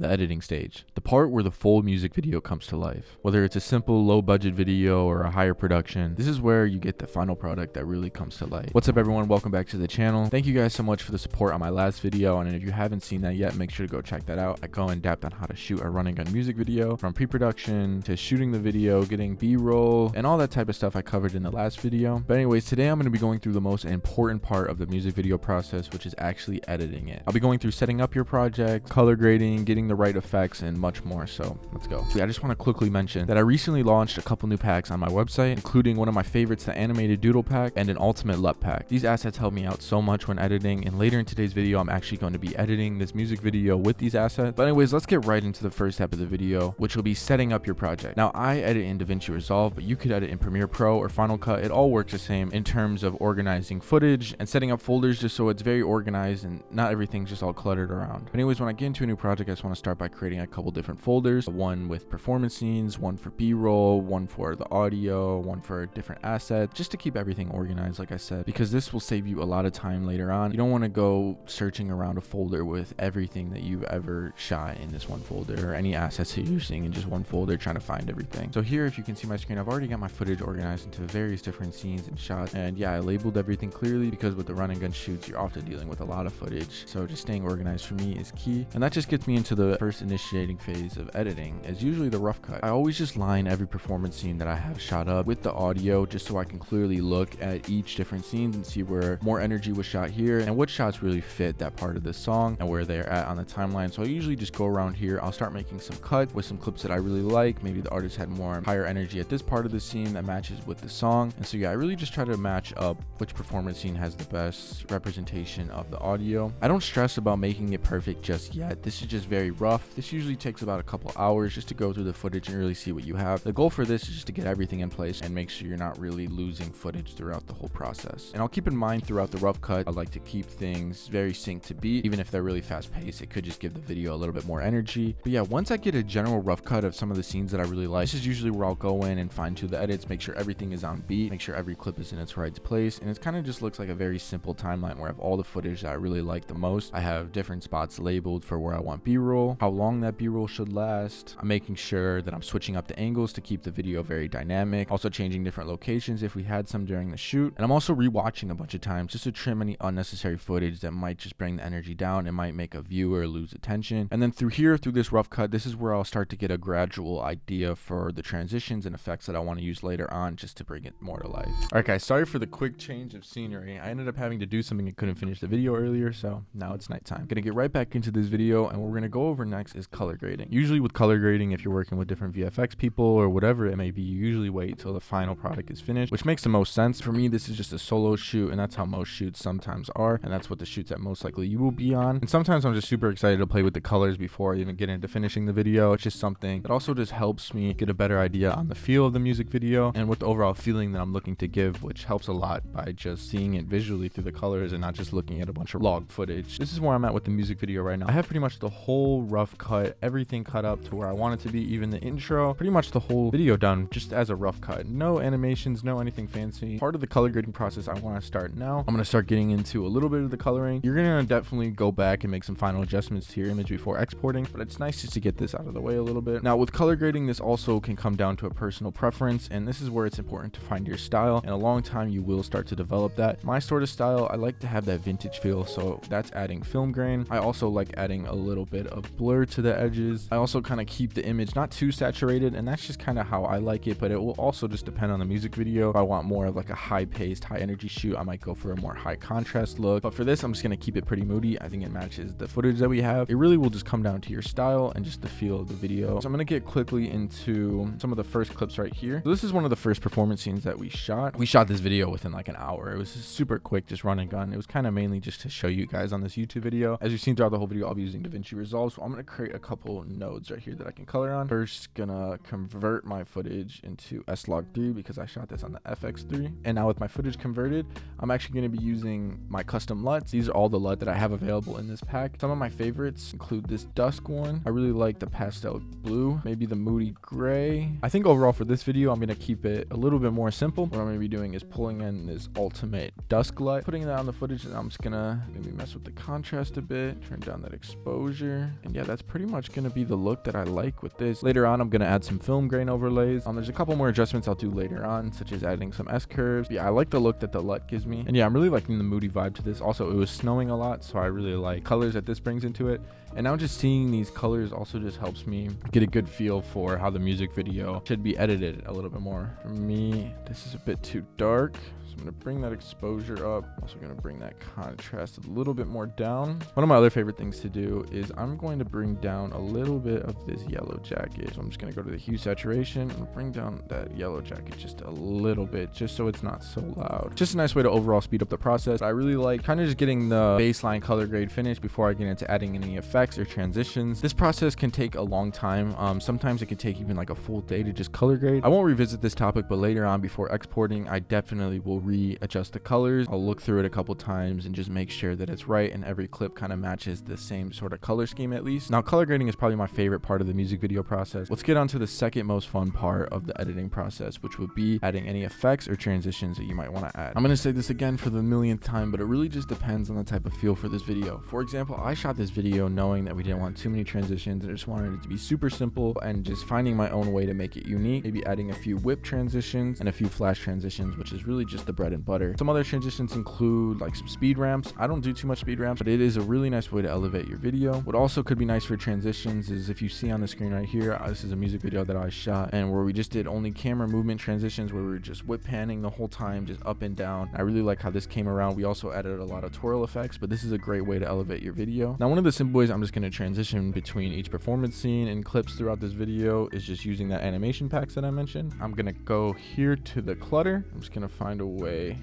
the editing stage, the part where the full music video comes to life. Whether it's a simple low budget video or a higher production, this is where you get the final product that really comes to life. What's up everyone, welcome back to the channel. Thank you guys so much for the support on my last video, and if you haven't seen that yet, make sure to go check that out. I go in depth on how to shoot a run and gun music video, from pre-production to shooting the video, getting b-roll, and all that type of stuff I covered in the last video. But anyways, today I'm going to be going through the most important part of the music video process, which is actually editing it. I'll be going through setting up your project, color grading, getting the right effects, and much more. So let's go. I just want to quickly mention that I recently launched a couple new packs on my website, including one of my favorites, the animated doodle pack, and an ultimate LUT pack. These assets help me out so much when editing, and later in today's video I'm actually going to be editing this music video with these assets. But anyways, let's get right into the first step of the video, which will be setting up your project. Now I edit in DaVinci Resolve, but you could edit in Premiere Pro or Final Cut. It all works the same in terms of organizing footage and setting up folders just so it's very organized and not everything's just all cluttered around. But anyways, when I get into a new project, I just want to start by creating a couple different folders, one with performance scenes, one for b-roll, one for the audio, one for different assets, just to keep everything organized, like I said, because this will save you a lot of time later on. You don't want to go searching around a folder with everything that you've ever shot in this one folder, or any assets that you're using in just one folder, trying to find everything. So here, if you can see my screen, I've already got my footage organized into various different scenes and shots, and yeah, I labeled everything clearly because with the run and gun shoots, you're often dealing with a lot of footage, so just staying organized for me is key. And that just gets me into the first initiating phase of editing, is usually the rough cut. I always just line every performance scene that I have shot up with the audio, just so I can clearly look at each different scene and see where more energy was shot here and what shots really fit that part of the song and where they're at on the timeline. So I usually just go around here, I'll start making some cuts with some clips that I really like. Maybe the artist had more higher energy at this part of the scene that matches with the song, and so yeah, I really just try to match up which performance scene has the best representation of the audio. I don't stress about making it perfect just yet. This is just very rough. This usually takes about a couple hours just to go through the footage and really see what you have. The goal for this is just to get everything in place and make sure you're not really losing footage throughout the whole process. And I'll keep in mind throughout the rough cut, I like to keep things very synced to beat. Even if they're really fast paced, it could just give the video a little bit more energy. But yeah, once I get a general rough cut of some of the scenes that I really like, this is usually where I'll go in and fine tune the edits, make sure everything is on beat, make sure every clip is in its right place, and it kind of just looks like a very simple timeline where I have all the footage that I really like the most. I have different spots labeled for where I want b-roll, how long that b-roll should last. I'm making sure that I'm switching up the angles to keep the video very dynamic, also changing different locations if we had some during the shoot, and I'm also rewatching a bunch of times just to trim any unnecessary footage that might just bring the energy down and might make a viewer lose attention. And then through this rough cut, this is where I'll start to get a gradual idea for the transitions and effects that I want to use later on, just to bring it more to life. All right guys, sorry for the quick change of scenery. I ended up having to do something and couldn't finish the video earlier, so now it's nighttime. Gonna get right back into this video, and what we're gonna go over next is color grading. Usually with color grading, if you're working with different VFX people or whatever it may be, you usually wait till the final product is finished, which makes the most sense. For me, this is just a solo shoot, and that's how most shoots sometimes are, and that's what the shoots that most likely you will be on. And sometimes I'm just super excited to play with the colors before I even get into finishing the video. It's just something that also just helps me get a better idea on the feel of the music video and what the overall feeling that I'm looking to give, which helps a lot by just seeing it visually through the colors and not just looking at a bunch of log footage. This is where I'm at with the music video right now. I have pretty much the whole rough cut, everything cut up to where I want it to be, even the intro, pretty much the whole video done just as a rough cut. No animations, no anything fancy. Part of the color grading process I want to start now. I'm going to start getting into a little bit of the coloring. You're going to definitely go back and make some final adjustments to your image before exporting, but it's nice just to get this out of the way a little bit. Now with color grading, this also can come down to a personal preference, and this is where it's important to find your style, and a long time you will start to develop that. My sort of style, I like to have that vintage feel, so that's adding film grain. I also like adding a little bit of blur to the edges. I also kind of keep the image not too saturated, and that's just kind of how I like it, but it will also just depend on the music video. If I want more of like a high-paced, high-energy shoot, I might go for a more high-contrast look, but for this, I'm just going to keep it pretty moody. I think it matches the footage that we have. It really will just come down to your style and just the feel of the video. So I'm going to get quickly into some of the first clips right here. So this is one of the first performance scenes that we shot. We shot this video within like an hour. It was super quick, just run and gun. It was kind of mainly just to show you guys on this YouTube video. As you've seen throughout the whole video, I'll be using DaVinci Resolve, so I'm going to create a couple nodes right here that I can color on. First, gonna convert my footage into S-Log3 because I shot this on the FX3. And now with my footage converted, I'm actually going to be using my custom LUTs. These are all the LUT that I have available in this pack. Some of my favorites include this dusk one. I really like the pastel blue, maybe the moody gray. I think overall for this video, I'm going to keep it a little bit more simple. What I'm going to be doing is pulling in this ultimate dusk LUT, putting that on the footage, and I'm just gonna maybe mess with the contrast a bit, turn down that exposure, and yeah, that's pretty much gonna be the look that I like with this. Later on, I'm going to add some film grain overlays. There's a couple more adjustments I'll do later on, such as adding some S-curves. Yeah, I like the look that the LUT gives me. And yeah, I'm really liking the moody vibe to this. Also, it was snowing a lot, so I really like colors that this brings into it. And now just seeing these colors also just helps me get a good feel for how the music video should be edited a little bit more. For me, this is a bit too dark. I'm going to bring that exposure up. I'm also going to bring that contrast a little bit more down. One of my other favorite things to do is I'm going to bring down a little bit of this yellow jacket. So I'm just going to go to the hue saturation and bring down that yellow jacket just a little bit, just so it's not so loud. Just a nice way to overall speed up the process. I really like kind of just getting the baseline color grade finished before I get into adding any effects or transitions. This process can take a long time. Sometimes it can take even like a full day to just color grade. I won't revisit this topic, but later on before exporting, I definitely will readjust the colors. I'll look through it a couple times and just make sure that it's right and every clip kind of matches the same sort of color scheme at least. Now, color grading is probably my favorite part of the music video process. Let's get on to the second most fun part of the editing process, which would be adding any effects or transitions that you might want to add. I'm going to say this again for the millionth time, but it really just depends on the type of feel for this video. For example, I shot this video knowing that we didn't want too many transitions and I just wanted it to be super simple and just finding my own way to make it unique. Maybe adding a few whip transitions and a few flash transitions, which is really just the bread and butter. Some other transitions include like some speed ramps. I don't do too much speed ramps, but it is a really nice way to elevate your video. What also could be nice for transitions is if you see on the screen right here, this is a music video that I shot and where we just did only camera movement transitions where we were just whip panning the whole time, just up and down. I really like how this came around. We also added a lot of twirl effects, but this is a great way to elevate your video. Now, one of the simple ways I'm just going to transition between each performance scene and clips throughout this video is just using that animation packs that I mentioned. I'm going to go here to the clutter. I'm just going to find a way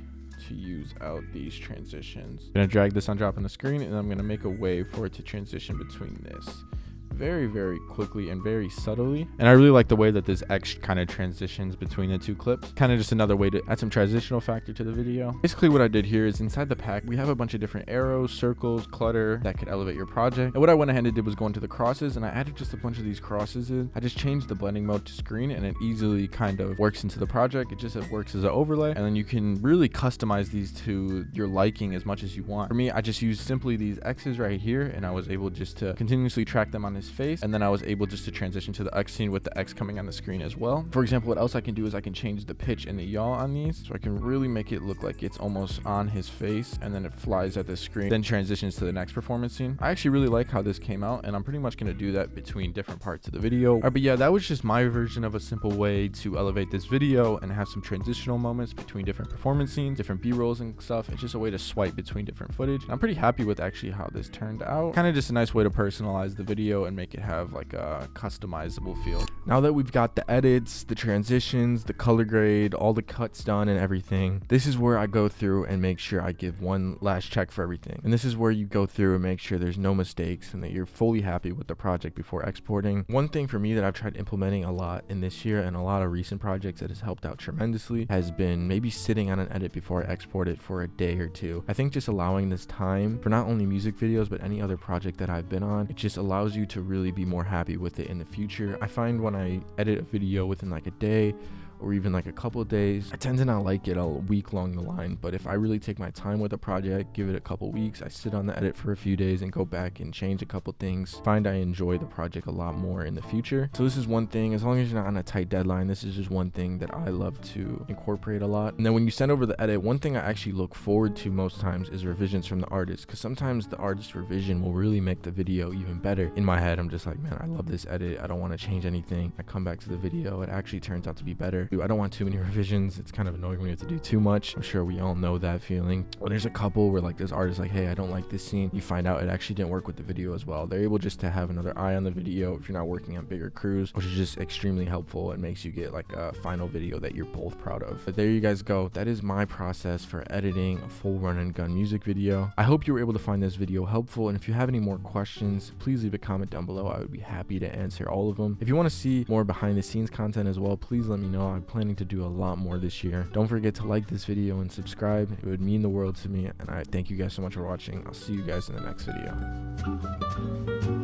to use out these transitions. I'm going to drag this on drop on the screen and I'm going to make a way for it to transition between this very quickly and very subtly. And I really like the way that this X kind of transitions between the two clips. Kind of just another way to add some transitional factor to the video. Basically what I did here is inside the pack we have a bunch of different arrows, circles, clutter that could elevate your project. And what I went ahead and did was go into the crosses and I added just a bunch of these crosses in. I just changed the blending mode to screen and it easily kind of works into the project. It just works as an overlay and then you can really customize these to your liking as much as you want. For me, I just used simply these X's right here and I was able just to continuously track them on his face, and then I was able just to transition to the X scene with the X coming on the screen as well. For example, what else I can do is I can change the pitch and the yaw on these, so I can really make it look like it's almost on his face and then it flies at the screen, then transitions to the next performance scene. I actually really like how this came out and I'm pretty much going to do that between different parts of the video. But yeah, that was just my version of a simple way to elevate this video and have some transitional moments between different performance scenes, different B-rolls and stuff. It's just a way to swipe between different footage. I'm pretty happy with actually how this turned out. Kind of just a nice way to personalize the video and make it have like a customizable feel. Now that we've got the edits, the transitions, the color grade, all the cuts done and everything, this is where I go through and make sure I give one last check for everything. And this is where you go through and make sure there's no mistakes and that you're fully happy with the project before exporting. One thing for me that I've tried implementing a lot in this year and a lot of recent projects that has helped out tremendously has been maybe sitting on an edit before I export it for a day or two. I think just allowing this time for not only music videos but any other project that I've been on, it just allows you to really be more happy with it in the future. I find when I edit a video within like a day or even like a couple of days, I tend to not like it a week along the line. But if I really take my time with a project, give it a couple weeks, I sit on the edit for a few days and go back and change a couple things, find I enjoy the project a lot more in the future. So this is one thing, as long as you're not on a tight deadline, this is just one thing that I love to incorporate a lot. And then when you send over the edit, one thing I actually look forward to most times is revisions from the artist, because sometimes the artist's revision will really make the video even better. In my head, I'm just like, man, I love this edit, I don't want to change anything. I come back to the video, it actually turns out to be better. I don't want too many revisions. It's kind of annoying when you have to do too much. I'm sure we all know that feeling. But there's a couple where like this artist like, hey, I don't like this scene. You find out it actually didn't work with the video as well. They're able just to have another eye on the video if you're not working on bigger crews, which is just extremely helpful. It makes you get like a final video that you're both proud of. But there you guys go. That is my process for editing a full run and gun music video. I hope you were able to find this video helpful. And if you have any more questions, please leave a comment down below. I would be happy to answer all of them. If you want to see more behind the scenes content as well, please let me know. I'm planning to do a lot more this year. Don't forget to like this video and subscribe. It would mean the world to me, and I thank you guys so much for watching. I'll see you guys in the next video.